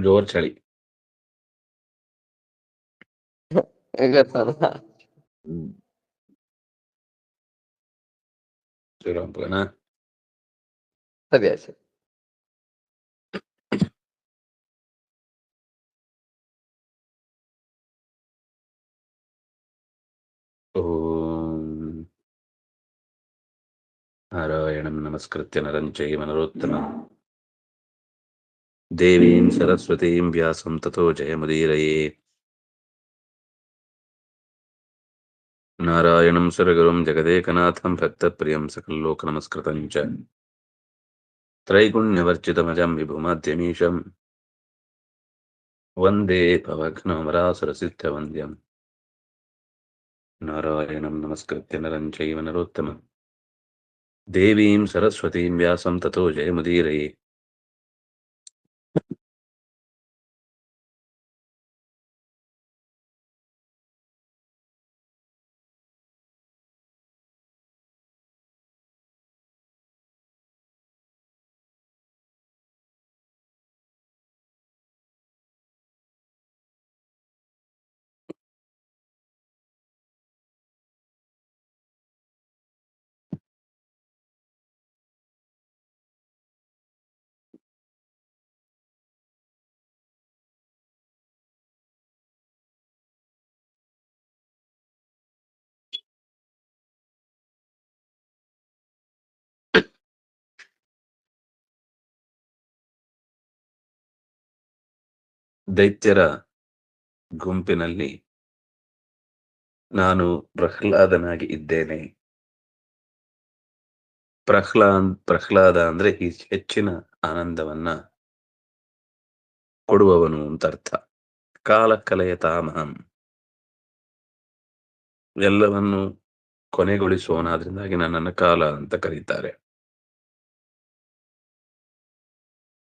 ಜೋರ್ ಚಳಿ. ಗೊತ್ತಲ್ಲ. ಶ್ರೀರಾಮ್ಪುರನಾ? ಸರಿ ಆಯ್ತು. ಓಂ ನಾರಾಯಣಂ ನಮಸ್ಕೃತ್ಯ ನರಂ ಚೈವ ನರೋತ್ತಮಂ ದೇವೀಂ ಸರಸ್ವತೀಂ ವ್ಯಾಸಂ ತಥೋ ಜಯಮುದೀರಯೇ. ನಾರಾಯಣಂ ಸುರಗುರುಂ ಜಗದೇಕನಾಥಂ ಭಕ್ತಪ್ರಿಯಂ ಸಕಲಲೋಕನಮಸ್ಕೃತಂ ಚ ತ್ರೈಗುಣ್ಯವರ್ಚಿತಮಜಂ ವಿಭುಮಾದ್ಯಮೀಶಂ ವಂದೇ ಭವಘ್ನಮರಾಸುರಸಿದ್ಧವಂದ್ಯಂ ನಾರಾಯಣಂ ನಮಸ್ಕೃತ್ಯ ನರಂ ಚೈವ ನರೋತ್ತಮಂ ದೇವೀಂ ಸರಸ್ವತೀಂ ವ್ಯಾಸಂ ತಥೋ ಜಯಮುದೀರಯೇ. ದೈತ್ಯರ ಗುಂಪಿನಲ್ಲಿ ನಾನು ಪ್ರಹ್ಲಾದನಾಗಿ ಇದ್ದೇನೆ. ಪ್ರಹ್ಲಾದ ಅಂದ್ರೆ ಹೆಚ್ಚಿನ ಆನಂದವನ್ನ ಕೊಡುವವನು ಅಂತ ಅರ್ಥ. ಕಾಲ ಕಲಯತಾಮಹಂ, ಎಲ್ಲವನ್ನು ಕೊನೆಗೊಳಿಸುವವನಾದ್ರಿಂದಾಗಿ ನನ್ನನ್ನು ಕಾಲ ಅಂತ ಕರೀತಾರೆ.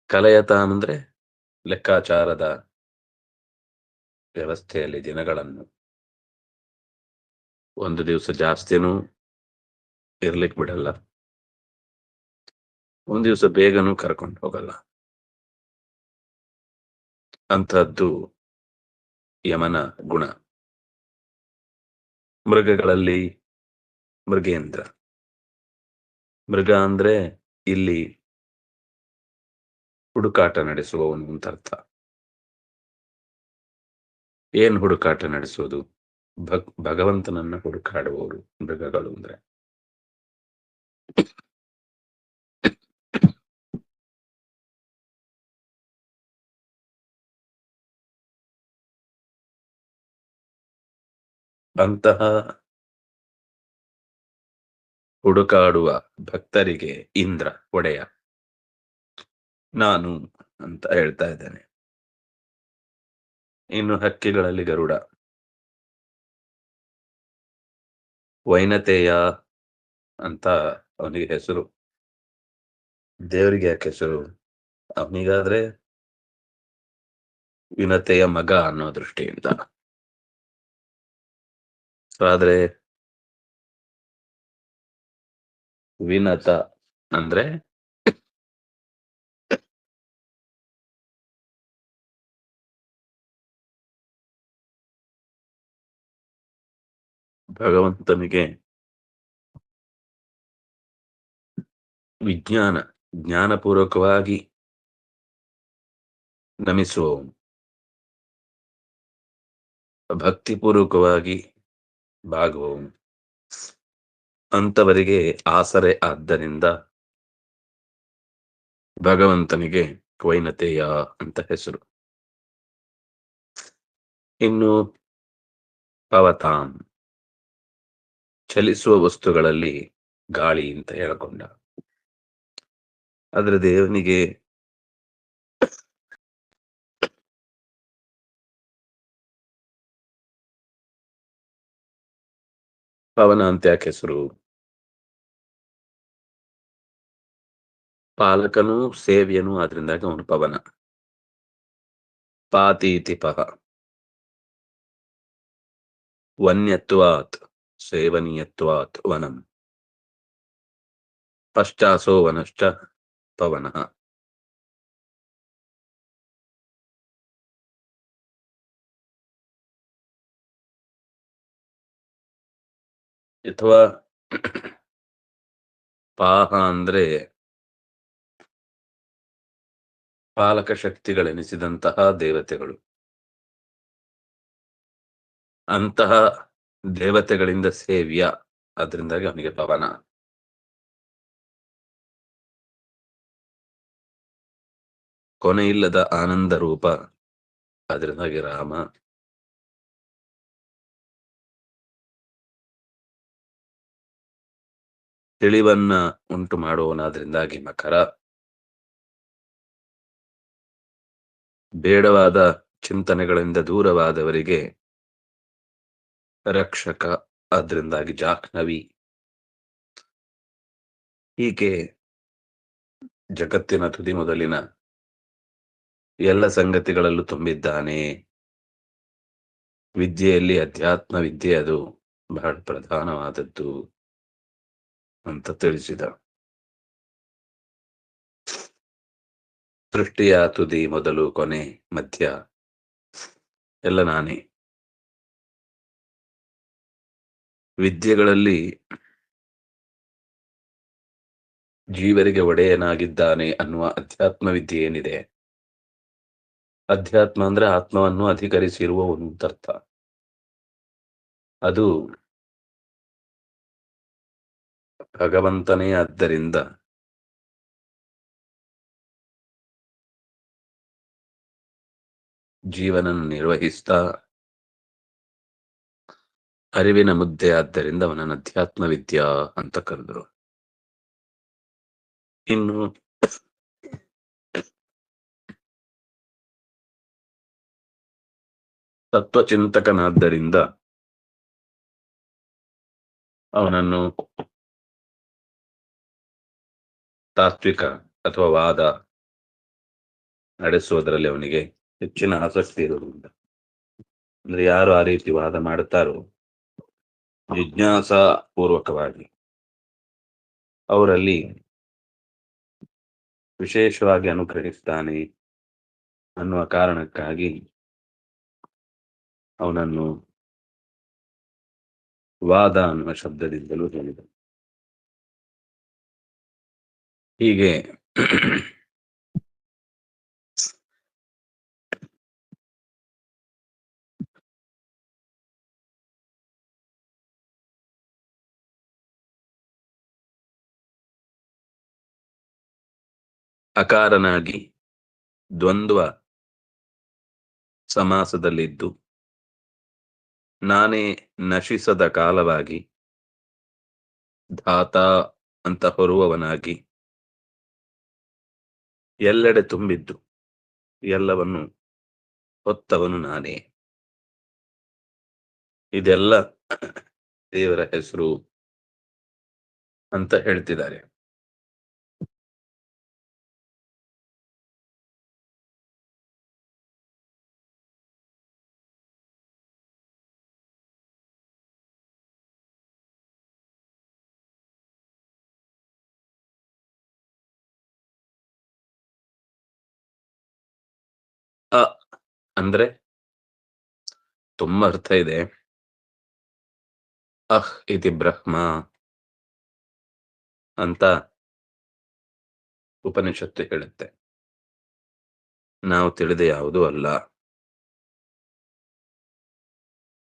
ಕಲಯತಾಮ್ ಅಂದ್ರೆ ಲೆಕ್ಕಾಚಾರದ ವ್ಯವಸ್ಥೆಯಲ್ಲಿ ದಿನಗಳನ್ನು ಒಂದು ದಿವಸ ಜಾಸ್ತಿನೂ ಇರ್ಲಿಕ್ಕೆ ಬಿಡಲ್ಲ, ಒಂದ್ ದಿವಸ ಬೇಗನೂ ಕರ್ಕೊಂಡು ಹೋಗಲ್ಲ. ಅಂಥದ್ದು ಯಮನ ಗುಣ. ಮೃಗಗಳಲ್ಲಿ ಮೃಗೇಂದ್ರ. ಮೃಗ ಅಂದ್ರೆ ಇಲ್ಲಿ ಹುಡುಕಾಟ ನಡೆಸುವವನು ಅಂತ ಅರ್ಥ. ಏನ್ ಹುಡುಕಾಟ ನಡೆಸುವುದು? ಭಗವಂತನನ್ನ ಹುಡುಕಾಡುವವರು ಮೃಗಗಳು ಅಂದ್ರೆ. ಅಂತಹ ಹುಡುಕಾಡುವ ಭಕ್ತರಿಗೆ ಇಂದ್ರ ಒಡೆಯ ನಾನು ಅಂತ ಹೇಳ್ತಾ ಇದ್ದೇನೆ. ಇನ್ನು ಹಕ್ಕಿಗಳಲ್ಲಿ ಗರುಡ. ವೈನತೇಯ ಅಂತ ಅವನಿಗೆ ಹೆಸರು. ದೇವರಿಗೆ ಯಾಕೆ ಹೆಸರು? ಅವನಿಗಾದ್ರೆ ವಿನತೆಯ ಮಗ ಅನ್ನೋ ದೃಷ್ಟಿಯಿಂದ. ಆದ್ರೆ ವಿನತ ಅಂದ್ರೆ ಭಗವಂತನಿಗೆ ಜ್ಞಾನಪೂರ್ವಕವಾಗಿ ನಮಿಸುವವನು, ಭಕ್ತಿಪೂರ್ವಕವಾಗಿ ಬಾಗುವವನು, ಅಂತವರಿಗೆ ಆಸರೆ. ಆದ್ದರಿಂದ ಭಗವಂತನಿಗೆ ವೈನತೆಯ ಅಂತ ಹೆಸರು. ಇನ್ನು ಪವತಾಂ, ಚಲಿಸುವ ವಸ್ತುಗಳಲ್ಲಿ ಗಾಳಿ ಅಂತ ಹೇಳಿಕೊಂಡ. ಆದ್ರೆ ದೇವನಿಗೆ ಪವನ ಅಂತ ಯಾಕೆ ಹೆಸರು? ಪಾಲಕನು ಸೇವ್ಯನು, ಆದ್ರಿಂದಾಗ ಅವನು ಪವನ. ಪಾತೀತಿ ಪಹ, ವನ್ಯತ್ವಾತ್ ಸೇವನೀಯತ್ವಾತ್ ವನಂ, ಪಶ್ಚಾಸೋ ವನಶ್ಚ ಪವನಃ. ಅಥವಾ ಪಾಹ ಅಂದ್ರೆ ಪಾಲಕ ಶಕ್ತಿಗಳೆನಿಸಿದಂತಹ ದೇವತೆಗಳು. ಅಂತಹ ದೇವತೆಗಳಿಂದ ಸೇವ್ಯ, ಅದರಿಂದಾಗಿ ಅವನಿಗೆ ಪವನ. ಕೊನೆಯಿಲ್ಲದ ಆನಂದ ರೂಪ, ಅದರಿಂದಾಗಿ ರಾಮ. ತಿಳಿವನ್ನ ಉಂಟು ಮಾಡುವವನಾದ್ರಿಂದಾಗಿ ಮಕರ. ಬೇಡವಾದ ಚಿಂತನೆಗಳಿಂದ ದೂರವಾದವರಿಗೆ ರಕ್ಷಕ, ಅದರಿಂದಾಗಿ ಜಾಹ್ನವಿ. ಹೀಗೆ ಜಗತ್ತಿನ ತುದಿ ಮೊದಲಿನ ಎಲ್ಲ ಸಂಗತಿಗಳಲ್ಲೂ ತುಂಬಿದ್ದಾನೆ. ವಿದ್ಯೆಯಲ್ಲಿ ಅಧ್ಯಾತ್ಮ ವಿದ್ಯೆ ಅದು ಬಹಳ ಪ್ರಧಾನವಾದದ್ದು ಅಂತ ತಿಳಿಸಿದ. ಸೃಷ್ಟಿಯ ತುದಿ ಮೊದಲು ಕೊನೆ ಮಧ್ಯ ಎಲ್ಲ ನಾನೇ. ವಿದ್ಯೆಗಳಲ್ಲಿ ಜೀವರಿಗೆ ಒಡೆಯನಾಗಿದ್ದಾನೆ ಅನ್ನುವ ಅಧ್ಯಾತ್ಮ ವಿದ್ಯೆ ಏನಿದೆ, ಅಧ್ಯಾತ್ಮ ಅಂದ್ರೆ ಆತ್ಮವನ್ನು ಅಧಿಕರಿಸಿರುವ ಒಂದರ್ಥ. ಅದು ಭಗವಂತನೇ. ಆದ್ದರಿಂದ ಜೀವನನ್ನು ನಿರ್ವಹಿಸ್ತಾ ಅರಿವಿನ ಮುದ್ದೆ, ಆದ್ದರಿಂದ ಅವನನ್ನು ಅಧ್ಯಾತ್ಮ ವಿದ್ಯಾ ಅಂತ ಕರೆದರು. ಇನ್ನು ತತ್ವಚಿಂತಕನಾದ್ದರಿಂದ ಅವನನ್ನು ತಾತ್ವಿಕ ಅಥವಾ ವಾದ ನಡೆಸುವುದರಲ್ಲಿ ಅವನಿಗೆ ಹೆಚ್ಚಿನ ಆಸಕ್ತಿ ಇರುವುದಿಲ್ಲ. ಅಂದ್ರೆ ಯಾರು ಆ ರೀತಿ ವಾದ ಮಾಡುತ್ತಾರೋ ಜಿಜ್ಞಾಸಾ ಪೂರ್ವಕವಾಗಿ, ಅವರಲ್ಲಿ ವಿಶೇಷವಾಗಿ ಅನುಗ್ರಹಿಸ್ತಾನೆ ಅನ್ನುವ ಕಾರಣಕ್ಕಾಗಿ ಅವನನ್ನು ವಾದ ಅನ್ನುವ ಶಬ್ದದಿಂದಲೂ ಹೇಳಿದ. ಹೀಗೆ ಅಕಾರನಾಗಿ ದ್ವಂದ್ವ ಸಮಾಸದಲ್ಲಿದ್ದು ನಾನೇ ನಶಿಸದ ಕಾಲವಾಗಿ ಧಾತ ಅಂತ ಹೊರುವವನಾಗಿ ಎಲ್ಲೆಡೆ ತುಂಬಿದ್ದು ಎಲ್ಲವನ್ನು ಹೊತ್ತವನು ನಾನೇ. ಇದೆಲ್ಲ ದೇವರ ಹೆಸರು ಅಂತ ಹೇಳ್ತಿದ್ದಾರೆ. ಅ ಅಂದ್ರೆ ತುಂಬಾ ಅರ್ಥ ಇದೆ. ಅಹ್ ಇತಿ ಬ್ರಹ್ಮ ಅಂತ ಉಪನಿಷತ್ತು ಹೇಳುತ್ತೆ. ನಾವು ತಿಳಿದ ಯಾವುದೂ ಅಲ್ಲ,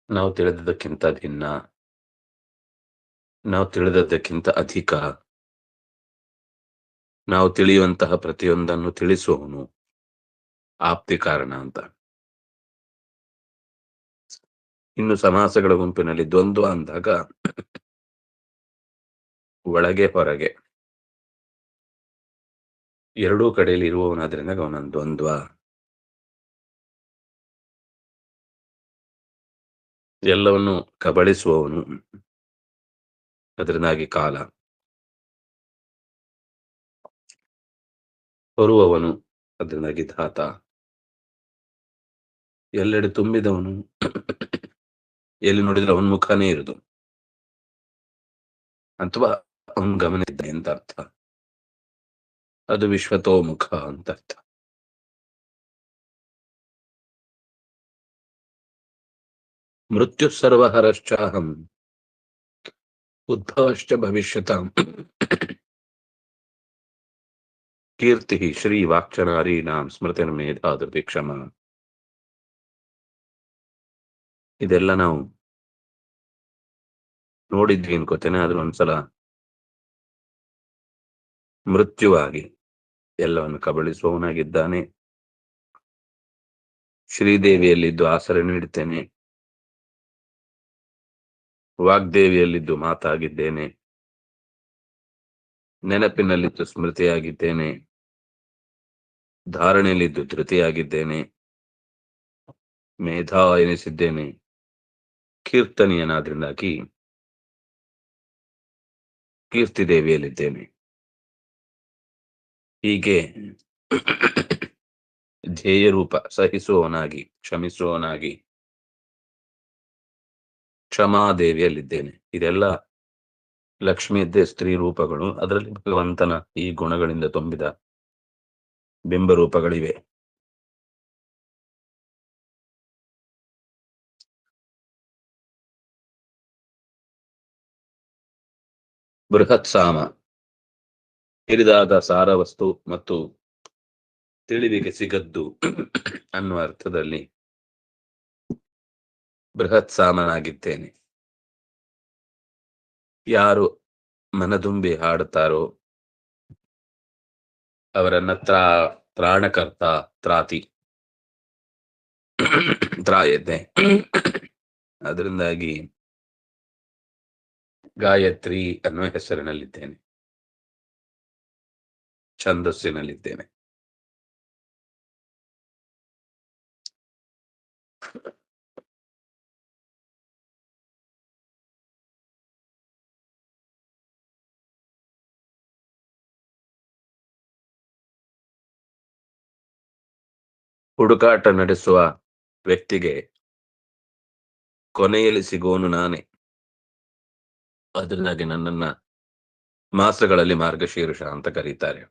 ನಾವು ತಿಳಿದದಕ್ಕಿಂತ ಭಿನ್ನ, ನಾವು ತಿಳಿದದ್ದಕ್ಕಿಂತ ಅಧಿಕ, ನಾವು ತಿಳಿಯುವಂತಹ ಪ್ರತಿಯೊಂದನ್ನು ತಿಳಿಸುವವನು ಆಪ್ತಿ ಕಾರಣ ಅಂತ. ಇನ್ನು ಸಮಾಸಗಳ ಗುಂಪಿನಲ್ಲಿ ದ್ವಂದ್ವ ಅಂದಾಗ ಒಳಗೆ ಹೊರಗೆ ಎರಡೂ ಕಡೆಯಲ್ಲಿ ಇರುವವನಾದ್ರಿಂದ ಅವನನ್ನು ದ್ವಂದ್ವ. ಎಲ್ಲವನ್ನು ಕಬಳಿಸುವವನು, ಅದರಿಂದಾಗಿ ಕಾಲ. ಹೊರುವವನು, ಅದರಿಂದಾಗಿ ಧಾತ. ಎಲ್ಲೆಡೆ ತುಂಬಿದವನು, ಎಲ್ಲಿ ನೋಡಿದ್ರೆ ಅವನ ಮುಖನೇ ಇರುದು ಅಥವಾ ಅವನ್ ಗಮನಿದ್ದ ಅಂತ ಅರ್ಥ. ಅದು ವಿಶ್ವತೋಮುಖ ಅಂತ ಅರ್ಥ. ಮೃತ್ಯು ಸರ್ವಹರಶ್ಚಾಹಂ ಉದ್ಭವಶ್ಚ ಭವಿಷ್ಯತಾಂ ಕೀರ್ತಿ ಶ್ರೀ ವಾಕ್ಚನಾರೀಣಾಂ ಸ್ಮೃತಿರ್ಮೇಧಾ ಧೃತಿಕ್ಷಮ. ಇದೆಲ್ಲ ನಾವು ನೋಡಿದ್ವಿ ಅನ್ಕೋತೇನೆ. ಆದ್ರೂ ಒಂದ್ಸಲ ಮೃತ್ಯುವಾಗಿ ಎಲ್ಲವನ್ನು ಕಬಳಿಸುವವನಾಗಿದ್ದಾನೆ. ಶ್ರೀದೇವಿಯಲ್ಲಿದ್ದು ಆಸರೆ ನೀಡುತ್ತೇನೆ, ವಾಗ್ದೇವಿಯಲ್ಲಿದ್ದು ಮಾತಾಗಿದ್ದೇನೆ, ನೆನಪಿನಲ್ಲಿದ್ದು ಸ್ಮೃತಿಯಾಗಿದ್ದೇನೆ, ಧಾರಣೆಯಲ್ಲಿದ್ದು ಧೃತಿಯಾಗಿದ್ದೇನೆ, ಮೇಧಾ ಎನಿಸಿದ್ದೇನೆ, ಕೀರ್ತನೀಯನಾದ್ರಿಂದಾಗಿ ಕೀರ್ತಿದೇವಿಯಲ್ಲಿದ್ದೇನೆ. ಹೀಗೆ ಧ್ಯೇಯ ರೂಪ, ಸಹಿಸುವವನಾಗಿ, ಕ್ಷಮಿಸುವವನಾಗಿ ಕ್ಷಮಾದೇವಿಯಲ್ಲಿದ್ದೇನೆ. ಇದೆಲ್ಲ ಲಕ್ಷ್ಮಿಯದ್ದೇ ಸ್ತ್ರೀ ರೂಪಗಳು. ಅದರಲ್ಲಿ ಭಗವಂತನ ಈ ಗುಣಗಳಿಂದ ತುಂಬಿದ ಬಿಂಬರೂಪಗಳಿವೆ. ಬೃಹತ್ ಸಾಮ, ಹಿರಿದಾದ ಸಾರವಸ್ತು ಮತ್ತು ತಿಳಿವಿಗೆ ಸಿಗದ್ದು ಅನ್ನುವ ಅರ್ಥದಲ್ಲಿ ಬೃಹತ್ ಸಾಮನಾಗಿದ್ದೇನೆ. ಯಾರು ಮನದುಂಬಿ ಹಾಡುತ್ತಾರೋ ಅವರನ್ನ ತ್ರಾಣಕರ್ತ, ತ್ರಾತಿ, ತ್ರಾಯತೆ. ಅದರಿಂದಾಗಿ ಗಾಯತ್ರಿ ಅನ್ನುವ ಹೆಸರಿನಲ್ಲಿದ್ದೇನೆ, ಛಂದಸ್ಸಿನಲ್ಲಿದ್ದೇನೆ. ಹುಡುಕಾಟ ನಡೆಸುವ ವ್ಯಕ್ತಿಗೆ ಕೊನೆಯಲ್ಲಿ ಸಿಗೋನು ನಾನೇ. ಅದರಿಂದಾಗಿ ನನ್ನನ್ನ ಮಾಸಗಳಲ್ಲಿ ಮಾರ್ಗಶೀರ್ಷ ಅಂತ ಕರೀತಾರೆ.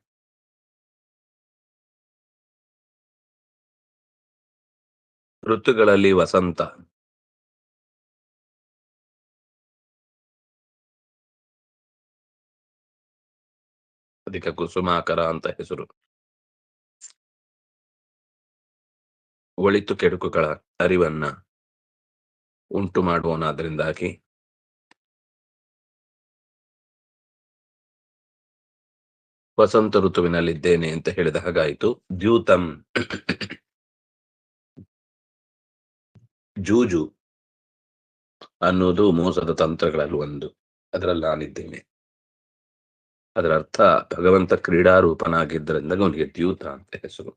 ಋತುಗಳಲ್ಲಿ ವಸಂತ, ಅದಕ್ಕೆ ಕುಸುಮಾಕರ ಅಂತ ಹೆಸರು. ಒಳಿತು ಕೆಡುಕುಗಳ ಅರಿವನ್ನ ಉಂಟು ಮಾಡುವನಾದ್ರಿಂದಾಗಿ ವಸಂತ ಋತುವಿನಲ್ಲಿದ್ದೇನೆ ಅಂತ ಹೇಳಿದ ಹಾಗಾಯಿತು. ದ್ಯೂತಂ, ಜೂಜು ಅನ್ನೋದು ಮೋಸದ ತಂತ್ರಗಳಲ್ಲಿ ಒಂದು. ಅದರಲ್ಲಿ ನಾನಿದ್ದೇನೆ. ಅದರ ಅರ್ಥ ಭಗವಂತ ಕ್ರೀಡಾರೂಪನಾಗಿದ್ದರಿಂದ ಅವನಿಗೆ ದ್ಯೂತ ಅಂತ ಹೆಸರು.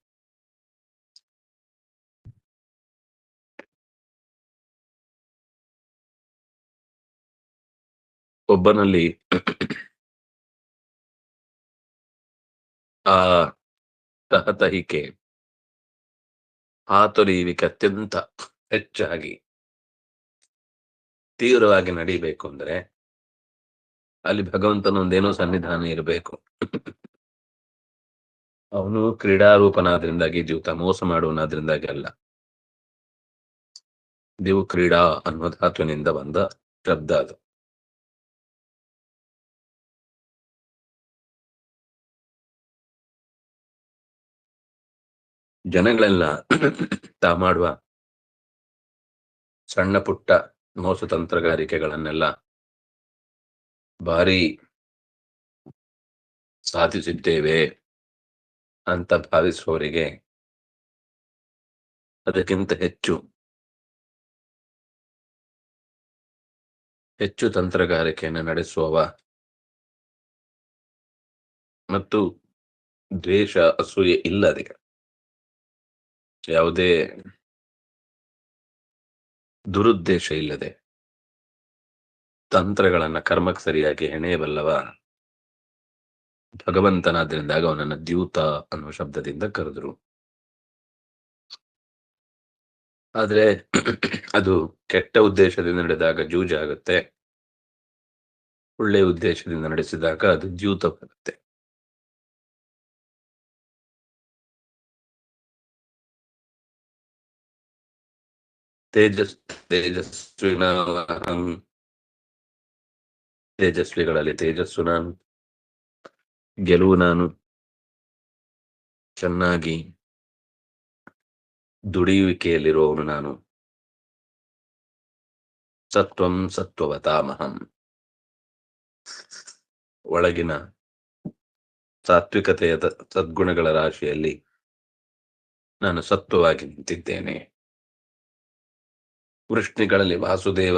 ಒಬ್ಬನಲ್ಲಿ ಆ ತಹತಹಿಕೆ, ಹಾತೊರೆಯುವಿಕೆ ಅತ್ಯಂತ ಹೆಚ್ಚಾಗಿ ತೀವ್ರವಾಗಿ ನಡೀಬೇಕು ಅಂದ್ರೆ ಅಲ್ಲಿ ಭಗವಂತನ ಒಂದೇನೋ ಸನ್ನಿಧಾನ ಇರಬೇಕು. ಅವನು ಕ್ರೀಡಾರೂಪನಾದ್ರಿಂದಾಗಿ, ದ್ಯೂತ ಮೋಸ ಮಾಡುವನಾದ್ರಿಂದಾಗಿ ಅಲ್ಲ. ದಿವು ಕ್ರೀಡಾ ಅನ್ನೋ ಧಾತುವಿನಿಂದ ಬಂದ ಶಬ್ದ ಅದು. ಜನಗಳೆಲ್ಲ ತಾ ಮಾಡುವ ಸಣ್ಣ ಪುಟ್ಟ ಮೋಸ ತಂತ್ರಗಾರಿಕೆಗಳನ್ನೆಲ್ಲ ಭಾರಿ ಸಾಧಿಸಿದ್ದೇವೆ ಅಂತ ಭಾವಿಸುವವರಿಗೆ ಅದಕ್ಕಿಂತ ಹೆಚ್ಚು ತಂತ್ರಗಾರಿಕೆಯನ್ನು ನಡೆಸುವವ ಮತ್ತು ದ್ವೇಷ, ಅಸೂಯೆ ಇಲ್ಲದೆ, ಯಾವುದೇ ದುರುದ್ದೇಶ ಇಲ್ಲದೆ ತಂತ್ರಗಳನ್ನ ಕರ್ಮಕ್ಕೆ ಸರಿಯಾಗಿ ಹೆಣೆಯಬಲ್ಲವ ಭಗವಂತನಾದ್ರಿಂದಾಗ ಅವನನ್ನ ದ್ಯೂತ ಅನ್ನುವ ಶಬ್ದದಿಂದ ಕರೆದ್ರು. ಆದ್ರೆ ಅದು ಕೆಟ್ಟ ಉದ್ದೇಶದಿಂದ ನಡೆದಾಗ ಜೂಜಾಗುತ್ತೆ, ಒಳ್ಳೆಯ ಉದ್ದೇಶದಿಂದ ನಡೆಸಿದಾಗ ಅದು ದ್ಯೂತ ಬರುತ್ತೆ. ತೇಜಸ್ವಿನಾವಹಂ ತೇಜಸ್ವಿಗಳಲ್ಲಿ ತೇಜಸ್ಸು ನಾನು, ಗೆಲುವು ನಾನು, ಚೆನ್ನಾಗಿ ದುಡಿಯುವಿಕೆಯಲ್ಲಿರುವವನು ನಾನು. ಸತ್ವಂ ಸತ್ವವತಾಮಹಂ, ಒಳಗಿನ ಸಾತ್ವಿಕತೆಯ ಸದ್ಗುಣಗಳ ರಾಶಿಯಲ್ಲಿ ನಾನು ಸತ್ವವಾಗಿ ನಿಂತಿದ್ದೇನೆ. ವೃಷ್ಣಿಗಳಲ್ಲಿ ವಾಸುದೇವ,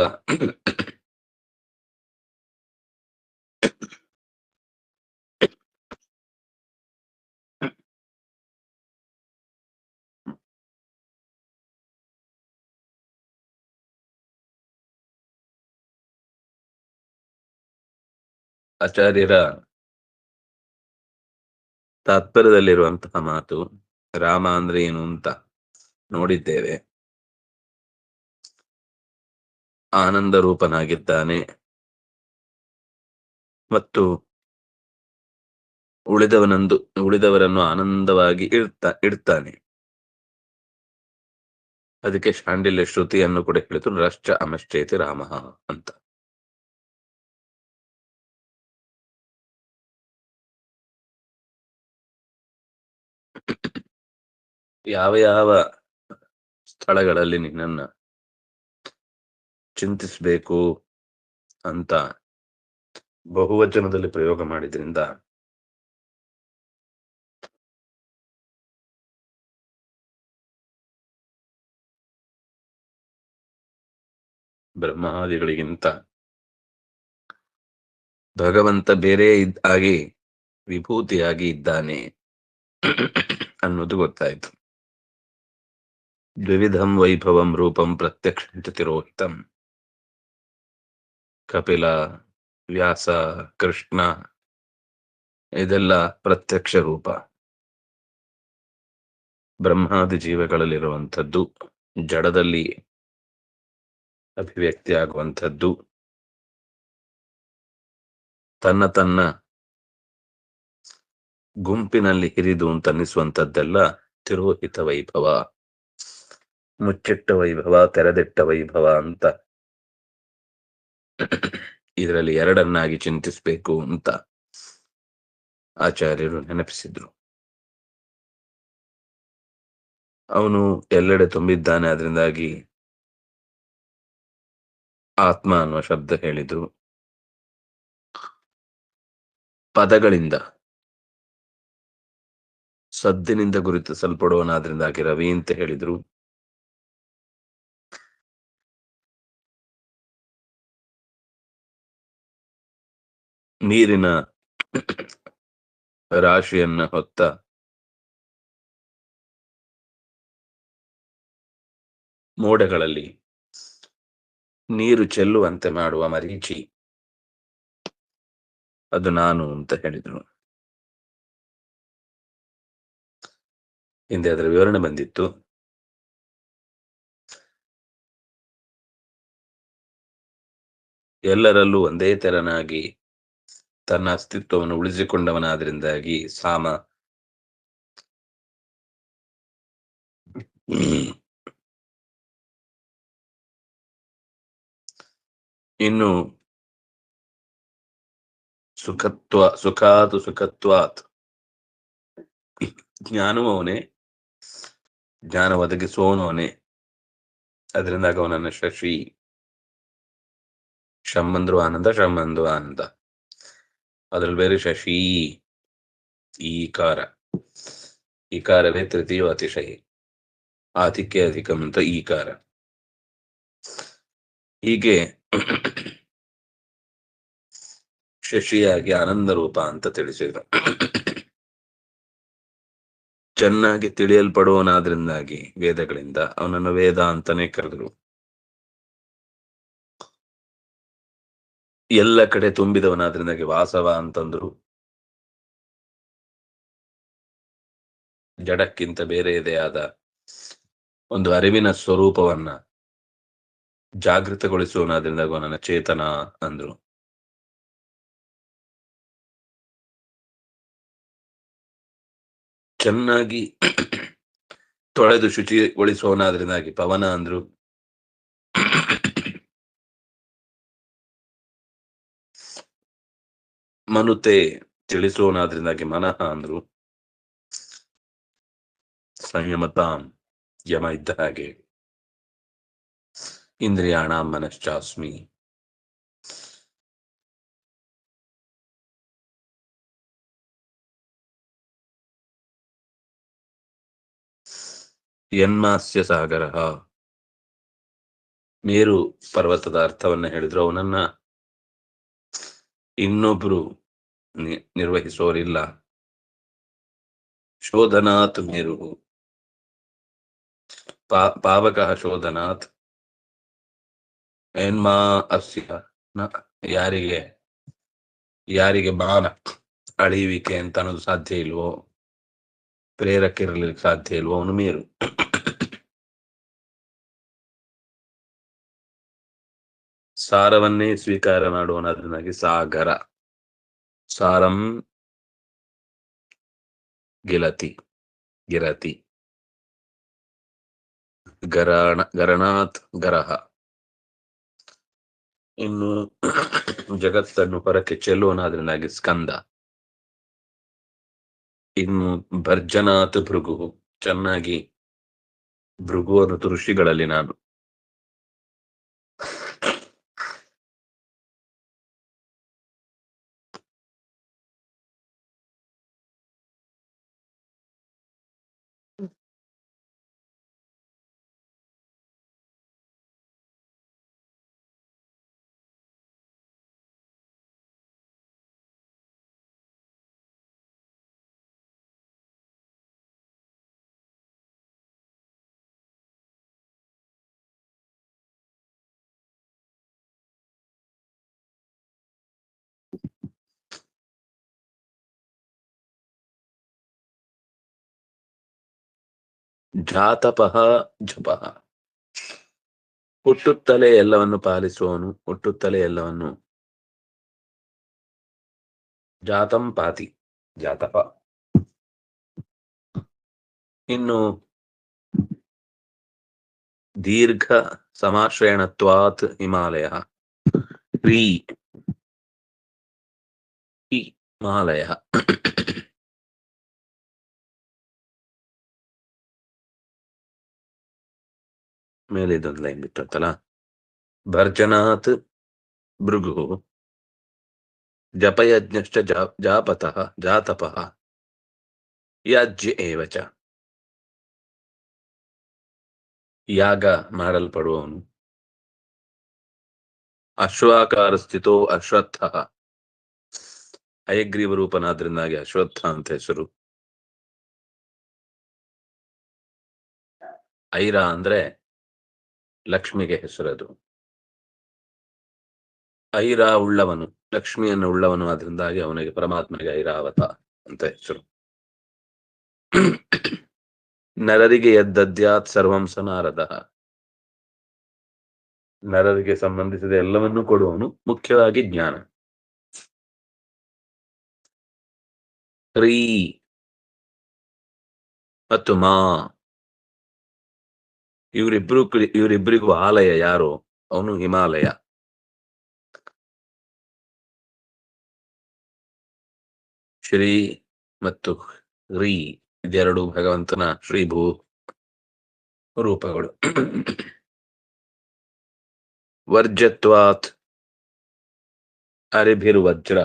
ಆಚಾರ್ಯರ ತಾತ್ಪರ್ಯದಲ್ಲಿರುವಂತಹ ಮಾತು. ರಾಮ ಅಂದ್ರೆ ಏನು ಅಂತ ನೋಡಿದ್ದೇವೆ. ಆನಂದ ರೂಪನಾಗಿದ್ದಾನೆ ಮತ್ತು ಉಳಿದವರನ್ನು ಆನಂದವಾಗಿ ಇಡ್ತಾನೆ. ಅದಕ್ಕೆ ಶಾಂಡಿಲ್ಯ ಶ್ರುತಿಯನ್ನು ಕೂಡ ಹೇಳಿತು, ರಶ್ಚ ಅಮಶ್ಚೇತಿ ರಾಮ ಅಂತ. ಯಾವ ಯಾವ ಸ್ಥಳಗಳಲ್ಲಿ ನಿನ್ನನ್ನ ಚಿಂತಿಸಬೇಕು ಅಂತ ಬಹುವಚನದಲ್ಲಿ ಪ್ರಯೋಗ ಮಾಡಿದ್ರಿಂದ ಬ್ರಹ್ಮಾದಿಗಳಿಗಿಂತ ಭಗವಂತ ಬೇರೆ ಆಗಿ ವಿಭೂತಿಯಾಗಿ ಇದ್ದಾನೆ ಅನ್ನೋದು ಗೊತ್ತಾಯ್ತು. ದ್ವಿವಿಧಂ ವೈಭವಂ ರೂಪಂ ಪ್ರತ್ಯಕ್ಷ ತಿರೋಹಿತಂ. ಕಪಿಲ, ವ್ಯಾಸ, ಕೃಷ್ಣ ಇದೆಲ್ಲ ಪ್ರತ್ಯಕ್ಷ ರೂಪ. ಬ್ರಹ್ಮಾದಿ ಜೀವಗಳಲ್ಲಿರುವಂಥದ್ದು, ಜಡದಲ್ಲಿ ಅಭಿವ್ಯಕ್ತಿ ಆಗುವಂಥದ್ದು, ತನ್ನ ಗುಂಪಿನಲ್ಲಿ ಹಿರಿದು ಅಂತನ್ನಿಸುವಂಥದ್ದೆಲ್ಲ ತಿರೋಹಿತ ವೈಭವ, ಮುಚ್ಚಿಟ್ಟ ವೈಭವ, ತೆರೆದಿಟ್ಟ ವೈಭವ ಅಂತ ಇದರಲ್ಲಿ ಎರಡನ್ನಾಗಿ ಚಿಂತಿಸಬೇಕು ಅಂತ ಆಚಾರ್ಯರು ನೆನಪಿಸಿದ್ರು. ಅವನು ಎಲ್ಲೆಡೆ ತುಂಬಿದ್ದಾನೆ, ಅದರಿಂದಾಗಿ ಆತ್ಮ ಅನ್ನುವ ಶಬ್ದ ಹೇಳಿದ್ರು. ಪದಗಳಿಂದ ಸದ್ದಿನಿಂದ ಗುರುತಿಸಲ್ಪಡುವನಾದ್ರಿಂದಾಗಿ ರವಿ ಅಂತ ಹೇಳಿದ್ರು. ನೀರಿನ ರಾಶಿಯನ್ನ ಹೊತ್ತ ಮೋಡಗಳಲ್ಲಿ ನೀರು ಚೆಲ್ಲುವಂತೆ ಮಾಡುವ ಮರೀಚಿ, ಅದು ನಾನು ಅಂತ ಹೇಳಿದ್ರು. ಹಿಂದೆ ಅದರ ವಿವರಣೆ ಬಂದಿತ್ತು. ಎಲ್ಲರಲ್ಲೂ ಒಂದೇ ತೆರನಾಗಿ ತನ್ನ ಅಸ್ತಿತ್ವವನ್ನು ಉಳಿಸಿಕೊಂಡವನಾದ್ರಿಂದಾಗಿ ಸಾಮ. ಇನ್ನು ಸುಖತ್ವಾತ್ ಜ್ಞಾನವೂ ಅವನೇ, ಜ್ಞಾನ ಒದಗಿಸುವವನು ಅವನೇ. ಅದರಿಂದಾಗ ಅವನನ್ನ ಶಶಿ, ಶಮ್ಮಂದ್ರು ಆನಂದ, ಶಮ್ಮಂದು ಆನಂದ. ಅದ್ರಲ್ಲಿ ಬೇರೆ ಶಶಿ ಈಕಾರವೇ ತೃತೀಯ ಅತಿಶಯ, ಆತಿಕ್ಯ ಅಧಿಕಂ ಅಂತ ಈಕಾರ. ಹೀಗೆ ಶಶಿಯಾಗಿ ಆನಂದ ರೂಪ ಅಂತ ತಿಳಿಸಿದ್ರು. ಚೆನ್ನಾಗಿ ತಿಳಿಯಲ್ಪಡುವನಾದ್ರಿಂದಾಗಿ ವೇದಗಳಿಂದ ಅವನನ್ನು ವೇದ ಅಂತಾನೆ ಕರೆದ್ರು. ಎಲ್ಲ ಕಡೆ ತುಂಬಿದವನಾದ್ರಿಂದಾಗಿ ವಾಸವ ಅಂತಂದ್ರು. ಜಡಕ್ಕಿಂತ ಬೇರೆಯದೇ ಆದ ಒಂದು ಅರಿವಿನ ಸ್ವರೂಪವನ್ನ ಜಾಗೃತಗೊಳಿಸುವನಾದ್ರಿಂದಾಗ ಅವನನ್ನ ಚೇತನ ಅಂದ್ರು. ಚೆನ್ನಾಗಿ ತೊಳೆದು ಶುಚಿಗೊಳಿಸುವವನಾದ್ರಿಂದಾಗಿ ಪವನ ಅಂದ್ರು. ಮನುತೆ ತಿಳಿಸೋನಾದ್ರಿಂದಾಗಿ ಮನಃ ಅಂದ್ರು. ಸಂಯಮತಾಂ ಯಮ ಇದ್ದ ಹಾಗೆ. ಇಂದ್ರಿಯಾಣ ಮನಶ್ಚಾಸ್ಮಿ. ಯನ್ಮಾಸ್ಯ ಸಾಗರ. ಮೇರು ಪರ್ವತದ ಅರ್ಥವನ್ನ ಹೇಳಿದ್ರು. ಅವನನ್ನ ಇನ್ನೊಬ್ರು ನಿರ್ವಹಿಸೋರಿಲ್ಲ. ಶೋಧನಾತ್ ಮೇರು. ಪಾವಕ ಶೋಧನಾತ್. ಎನ್ಮಾ ಅಸ್ಯ. ಯಾರಿಗೆ ಬಾಣ ಅಳಿಯುವಿಕೆ ಅಂತ ಅನ್ನೋದು ಸಾಧ್ಯ ಇಲ್ವೋ, ಪ್ರೇರಕ ಇರಲಿಕ್ಕೆ ಸಾಧ್ಯ ಇಲ್ವೋ, ಅವನು ಮೇರು. ಸಾರವನ್ನೇ ಸ್ವೀಕಾರ ಮಾಡುವನಾದ್ರಿಂದಾಗಿ ಸಾಗರ. ಸಾರಂ ಗಿರತಿ. ಗರಣಾತ್ ಗರಹ. ಇನ್ನು ಜಗತ್ತನ್ನು ಹೊರಕ್ಕೆ ಚೆಲ್ಲುವನಾದ್ರಿಂದಾಗಿ ಸ್ಕಂದ. ಇನ್ನು ಭರ್ಜನಾತ್ ಭೃಗು. ಚೆನ್ನಾಗಿ ಭೃಗು ಅನ್ನೋದು ಋಷಿಗಳಲ್ಲಿ ನಾನು. ಜಾತಪಃ ಜಪಃ. ಹುಟ್ಟುತ್ತಲೇ ಎಲ್ಲವನ್ನು ಪಾಲಿಸುವವನು, ಹುಟ್ಟುತ್ತಲೇ ಎಲ್ಲವನ್ನು. ಜಾತಂ ಪಾತಿ ಜಾತಪ. ಇನ್ನು ದೀರ್ಘ ಸಮಾಶ್ರಯಣತ್ವಾತ್ ಹಿಮಾಲಯ. ಹಿಮಾಲಯ. ಮೇಲೆ ಇದೊಂದು ಲೈನ್ ಬಿಟ್ಟಂತಲ್ಲ. ಭರ್ಜನಾತ್ ಭೃಗು. ಜಪಯಜ್ಞಶ್ಚ ಜಾಪತಃ ಜಾತಪಃ. ಯಾಜ್ಯ ಏವಚ. ಯಾಗ ಮಾಡಲ್ಪಡುವವನು. ಅಶ್ವಾಕಾರ ಸ್ಥಿತೋ ಅಶ್ವತ್ಥ. ಹಯಗ್ರೀವ ರೂಪನಾದ್ರಿಂದಾಗಿ ಅಶ್ವತ್ಥ ಅಂತ ಹೆಸರು. ಐರ ಅಂದ್ರೆ ಲಕ್ಷ್ಮಿಗೆ ಹೆಸರದು. ಐರ ಉಳ್ಳವನು, ಲಕ್ಷ್ಮಿಯನ್ನು ಉಳ್ಳವನು, ಆದ್ರಿಂದಾಗಿ ಅವನಿಗೆ ಪರಮಾತ್ಮನಿಗೆ ಐರಾವತ ಅಂತ ಹೆಸರು. ನರರಿಗೆ ಯದ್ದದ್ಯಾತ್ ಸರ್ವಂ ಸ ನಾರದ. ನರರಿಗೆ ಸಂಬಂಧಿಸಿದ ಎಲ್ಲವನ್ನೂ ಕೊಡುವವನು, ಮುಖ್ಯವಾಗಿ ಜ್ಞಾನ. ರೀ ಮತ್ತು ಮಾ. ಇವರಿಬ್ಬರಿಗೂ ಆಲಯ ಯಾರು? ಅವನು ಹಿಮಾಲಯ. ಶ್ರೀ ಮತ್ತು ರೀ ಇದೆರಡು ಭಗವಂತನ ಶ್ರೀಭೂ ರೂಪಗಳು. ವರ್ಜತ್ವಾತ್ ಅರಿಭಿರ್ವಜ್ರ.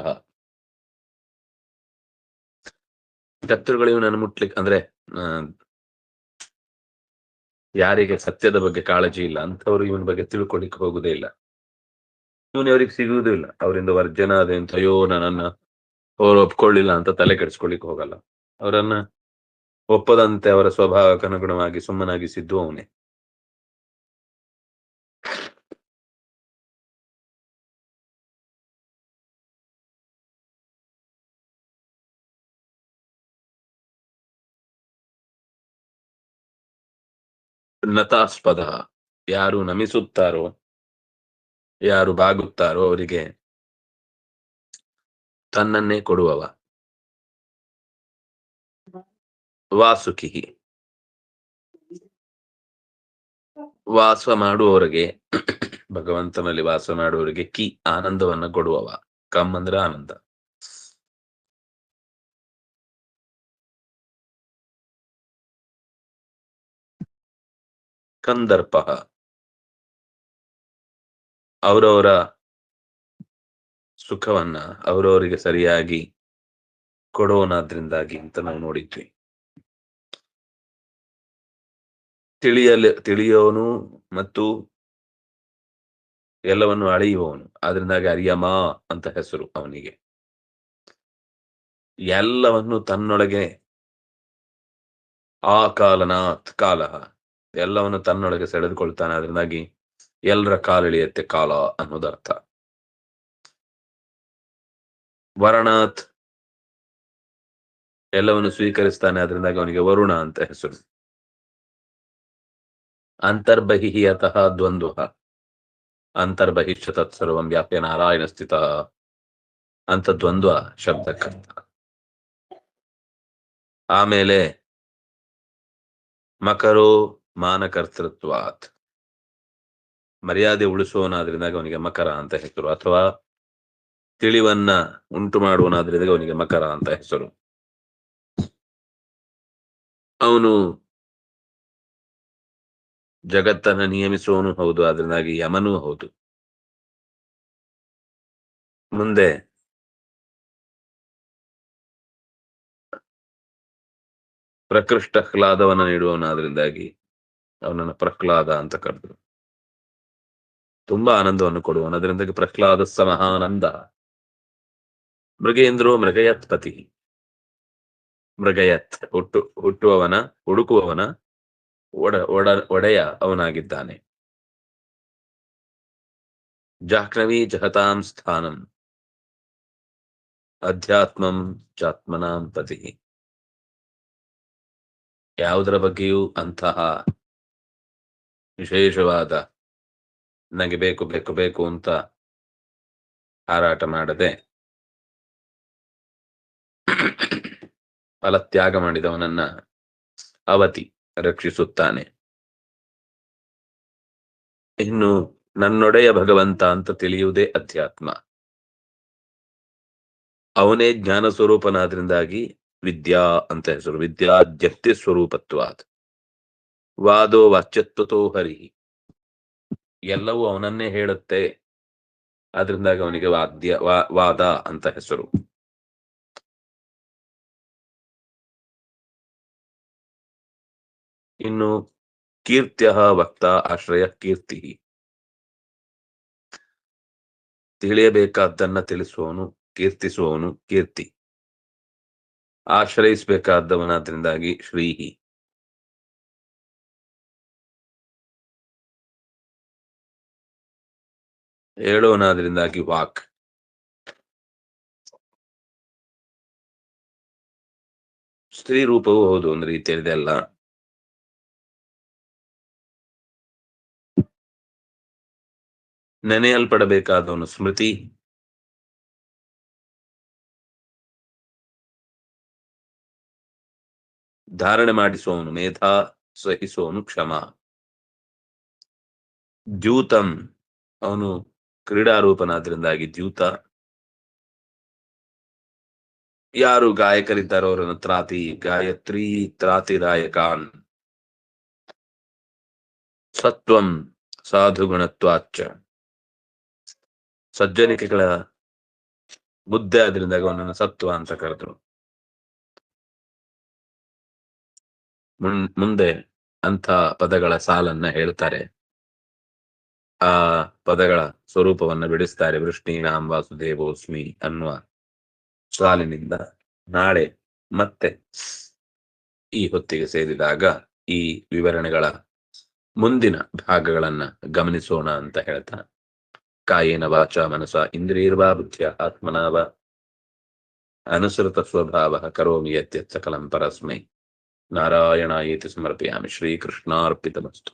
ಶತ್ರುಗಳು ಇವನನ್ನು ಮುಟ್ಲಿಕ್ಕೆ, ಅಂದ್ರೆ ಯಾರಿಗೆ ಸತ್ಯದ ಬಗ್ಗೆ ಕಾಳಜಿ ಇಲ್ಲ ಅಂಥವ್ರು ಇವನ ಬಗ್ಗೆ ತಿಳ್ಕೊಳಿಕ್ ಹೋಗುದೇ ಇಲ್ಲ. ಇವನು ಅವ್ರಿಗೆ ಸಿಗುವುದೂ ಇಲ್ಲ. ಅವರಿಂದ ವರ್ಜನ ಅದೇಂತ, ಅಯ್ಯೋ ನನ್ನನ್ನ ಅವ್ರು ಒಪ್ಕೊಳ್ಳಿಲ್ಲ ಅಂತ ತಲೆ ಕೆಡಿಸ್ಕೊಳಿಕ್ ಹೋಗಲ್ಲ. ಅವರನ್ನ ಒಪ್ಪದಂತೆ ಅವರ ಸ್ವಭಾವಕ್ಕೆ ಅನುಗುಣವಾಗಿ ಸುಮ್ಮನಾಗಿಸಿದ್ದು ಅವನೇ. ನತಾಸ್ಪದ. ಯಾರು ನಮಿಸುತ್ತಾರೋ, ಯಾರು ಬಾಗುತ್ತಾರೋ ಅವರಿಗೆ ತನ್ನನ್ನೇ ಕೊಡುವವ. ವಾಸುಕಿ. ವಾಸ ಮಾಡುವವರಿಗೆ, ಭಗವಂತನಲ್ಲಿ ವಾಸ ಮಾಡುವವರಿಗೆ ಕಿ ಆನಂದವನ್ನ ಕೊಡುವವ. ಕಮ್ ಅಂದ್ರೆ ಆನಂದ. ಕಂದರ್ಪ ಅವರವರ ಸುಖವನ್ನ ಅವರವರಿಗೆ ಸರಿಯಾಗಿ ಕೊಡೋನಾದ್ರಿಂದಾಗಿ ಅಂತ ನಾವು ನೋಡಿದ್ವಿ. ತಿಳಿಯೋನು ಮತ್ತು ಎಲ್ಲವನ್ನು ಅಳೆಯುವವನು, ಆದ್ರಿಂದಾಗಿ ಅರಿಯಮ ಅಂತ ಹೆಸರು ಅವನಿಗೆ. ಎಲ್ಲವನ್ನು ತನ್ನೊಳಗೆ ಆ ಕಾಲನಾಥ್ ಕಾಲ ಎಲ್ಲವನ್ನು ತನ್ನೊಳಗೆ ಸೆಳೆದುಕೊಳ್ತಾನೆ, ಅದರಿಂದಾಗಿ ಎಲ್ಲರ ಕಾಲೆಳೆಯತ್ತೆ ಕಾಲ ಅನ್ನೋದರ್ಥ. ವರಣಾಥ್ ಎಲ್ಲವನ್ನು ಸ್ವೀಕರಿಸ್ತಾನೆ, ಅದರಿಂದಾಗಿ ಅವನಿಗೆ ವರುಣ ಅಂತ ಹೆಸರು. ಅಂತರ್ಬಹಿಯತಃ ದ್ವಂದ್ವ ಅಂತರ್ಬಹಿಷ್ಯ ತತ್ಸರ್ವಂ ವ್ಯಾಪ್ಯ ನಾರಾಯಣ ಸ್ಥಿತ ಅಂತ ದ್ವಂದ್ವ ಶಬ್ದಕ್ಕರ್ಥ. ಆಮೇಲೆ ಮಕರೋ ಮಾನಕರ್ತೃತ್ವಾತ್ ಮರ್ಯಾದೆ ಉಳಿಸುವವನಾದ್ರಿಂದಾಗಿ ಅವನಿಗೆ ಮಕರ ಅಂತ ಹೆಸರು, ಅಥವಾ ತಿಳಿವನ್ನ ಉಂಟು ಮಾಡುವನಾದ್ರಿಂದಾಗಿ ಅವನಿಗೆ ಮಕರ ಅಂತ ಹೆಸರು. ಅವನು ಜಗತ್ತನ್ನ ನಿಯಮಿಸುವವನು ಹೌದು, ಅದರಿಂದಾಗಿ ಯಮನೂ ಹೌದು. ಮುಂದೆ ಪ್ರಕೃಷ್ಟ ಹ್ಲಾದವನ್ನ ನೀಡುವವನಾದ್ರಿಂದಾಗಿ ಅವನನ್ನು ಪ್ರಹ್ಲಾದ ಅಂತ ಕರೆದ್ರು. ತುಂಬಾ ಆನಂದವನ್ನು ಕೊಡುವವನು, ಅದರಿಂದಾಗಿ ಪ್ರಹ್ಲಾದ ಸಮಹಾನಂದ. ಮೃಗೇಂದ್ರೋ ಮೃಗಯತ್ ಪತಿ ಮೃಗಯತ್ ಹುಡುಕುವವನ ಒಡೆಯ ಅವನಾಗಿದ್ದಾನೆ. ಜಾಹ್ನವಿ ಜಹತಾಂ ಸ್ಥಾನಂ ಅಧ್ಯಾತ್ಮಂ ಚಾತ್ಮನಾಂ ಪತಿ. ಯಾವುದರ ಬಗ್ಗೆಯೂ ಅಂತಹ ವಿಶೇಷವಾದ ನನಗೆ ಬೇಕು ಬೇಕು ಬೇಕು ಅಂತ ಹಾರಾಟ ಮಾಡದೆ ಫಲತ್ಯಾಗ ಮಾಡಿದವನನ್ನ ಅವತಿ ರಕ್ಷಿಸುತ್ತಾನೆ. ಇನ್ನು ನನ್ನೊಡೆಯ ಭಗವಂತ ಅಂತ ತಿಳಿಯುವುದೇ ಅಧ್ಯಾತ್ಮ. ಅವನೇ ಜ್ಞಾನ ಸ್ವರೂಪನಾದ್ರಿಂದಾಗಿ ವಿದ್ಯಾ ಅಂತ ಹೆಸರು. ವಿದ್ಯಾ ಜಪ್ತಿ ಸ್ವರೂಪತ್ವಾತ್ ವಾದೋ ವಾಚ್ಯತ್ವತೋ ಹರಿ. ಎಲ್ಲವೂ ಅವನನ್ನೇ ಹೇಳುತ್ತೆ, ಆದ್ರಿಂದಾಗಿ ಅವನಿಗೆ ವಾದ ಅಂತ ಹೆಸರು. ಇನ್ನು ಕೀರ್ತ್ಯ ವಕ್ತ ಆಶ್ರಯ ಕೀರ್ತಿ. ತಿಳಿಯಬೇಕಾದ್ದನ್ನ ತಿಳಿಸುವವನು, ಕೀರ್ತಿಸುವವನು ಕೀರ್ತಿ. ಆಶ್ರಯಿಸಬೇಕಾದವನಾದ್ರಿಂದಾಗಿ ಶ್ರೀಹಿ. ಹೇಳೋನಾದ್ರಿಂದಾಗಿ ವಾಕ್. ಸ್ತ್ರೀ ರೂಪವೂ ಹೌದು ಒಂದು ರೀತಿಯಲ್ಲಿ. ಅಲ್ಲ ನೆನೆಯಲ್ಪಡಬೇಕಾದವನು ಸ್ಮೃತಿ. ಧಾರಣೆ ಮಾಡಿಸುವವನು ಮೇಧಾ, ಸಹಿಸುವವನು ಕ್ಷಮ. ದ್ಯೂತಂ ಅವನು ಕ್ರೀಡಾರೂಪನಾದ್ರಿಂದಾಗಿ ದ್ಯೂತ. ಯಾರು ಗಾಯಕರಿದ್ದಾರೋ ಅವರನ್ನು ತ್ರಾತಿ, ಗಾಯತ್ರಿ ತ್ರಾತಿದಾಯಕಾನ್. ಸತ್ವಂ ಸಾಧುಗುಣತ್ವಾಚ್ಚ ಸಜ್ಜನಿಕೆಗಳ ಬುದ್ಧಿ, ಆದ್ರಿಂದಾಗ ಅವನನ್ನು ಸತ್ವ ಅಂತ ಕರೆದ್ರು. ಮುಂದೆ ಅಂಥ ಪದಗಳ ಸಾಲನ್ನ ಹೇಳ್ತಾರೆ, ಆ ಪದಗಳ ಸ್ವರೂಪವನ್ನ ಬಿಡಿಸ್ತಾರೆ. ವೃಷ್ಣೀನಾಂ ವಾಸುದೇವೋಸ್ಮಿ ಅನ್ನುವ ಸಾಲಿನಿಂದ. ನಾಳೆ ಮತ್ತೆ ಈ ಹೊತ್ತಿಗೆ ಸೇರಿದಾಗ ಈ ವಿವರಣೆಗಳ ಮುಂದಿನ ಭಾಗಗಳನ್ನ ಗಮನಿಸೋಣ ಅಂತ ಹೇಳ್ತಾ, ಕಾಯೇನ ವಾಚ ಮನಸ ಇಂದ್ರಿಯರ್ವಾ ಬುದ್ಧಿಯ ಆತ್ಮನಾವ ಅನುಸೃತ ಸ್ವಭಾವ ಕರೋಮಿ ಯತ್ಯತ್ ಸಕಲಂ ಪರಸ್ಮೈ ನಾರಾಯಣಾಯೇತಿ ಸಮರ್ಪಯಾಮಿ. ಶ್ರೀಕೃಷ್ಣಾರ್ಪಿತಮಸ್ತು.